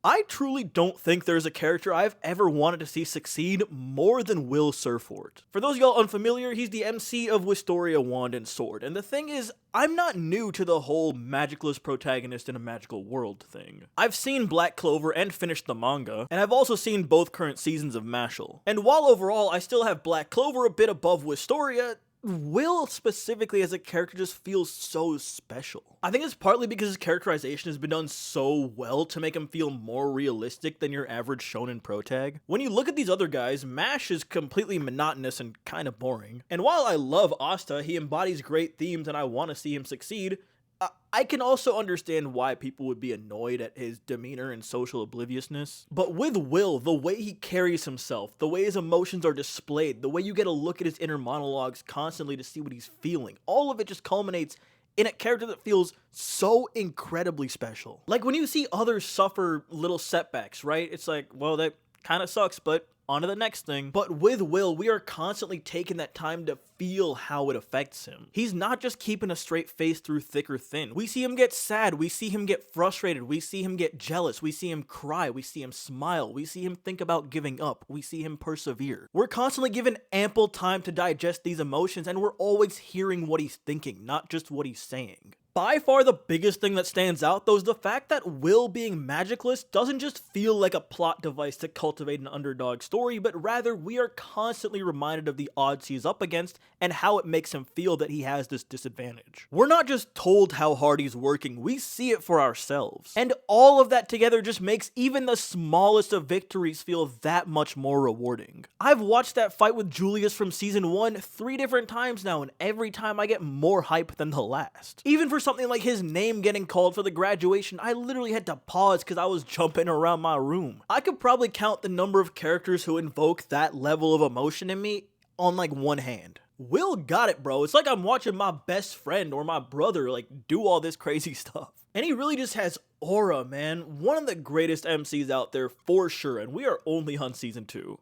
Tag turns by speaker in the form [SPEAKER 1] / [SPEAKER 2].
[SPEAKER 1] I truly don't think there's a character I've ever wanted to see succeed more than Will Serfort. For those of y'all unfamiliar, he's the MC of Wisteria Wand and Sword, and the thing is, I'm not new to the whole magicless protagonist in a magical world thing. I've seen Black Clover and finished the manga, and I've also seen both current seasons of Mashal. And while overall I still have Black Clover a bit above Wisteria, Will specifically as a character just feels so special. I think it's partly because his characterization has been done so well to make him feel more realistic than your average shonen protag. When you look at these other guys, Mash is completely monotonous and kind of boring. And while I love Asta, he embodies great themes and I want to see him succeed, I can also understand why people would be annoyed at his demeanor and social obliviousness. But with Will, the way he carries himself, the way his emotions are displayed, the way you get a look at his inner monologues constantly to see what he's feeling, all of it just culminates in a character that feels so incredibly special. Like when you see others suffer little setbacks, right? It's like, well, that kind of sucks, but on to the next thing. But with Will, we are constantly taking that time to feel how it affects him. He's not just keeping a straight face through thick or thin. We see him get sad, we see him get frustrated, we see him get jealous, we see him cry, we see him smile, we see him think about giving up, we see him persevere. We're constantly given ample time to digest these emotions, and we're always hearing what he's thinking, not just what he's saying. By far the biggest thing that stands out, though, is the fact that Will being magicless doesn't just feel like a plot device to cultivate an underdog story, but rather we are constantly reminded of the odds he's up against and how it makes him feel that he has this disadvantage. We're not just told how hard he's working, we see it for ourselves. And all of that together just makes even the smallest of victories feel that much more rewarding. I've watched that fight with Julius from season 1 3 different times now, and every time I get more hype than the last. Even for something like his name getting called for the graduation, I literally had to pause because I was jumping around my room. I could probably count the number of characters who invoke that level of emotion in me on like one hand. Will got it, bro. It's like I'm watching my best friend or my brother like do all this crazy stuff. And he really just has aura, man. One of the greatest MCs out there for sure, and we are only on season 2.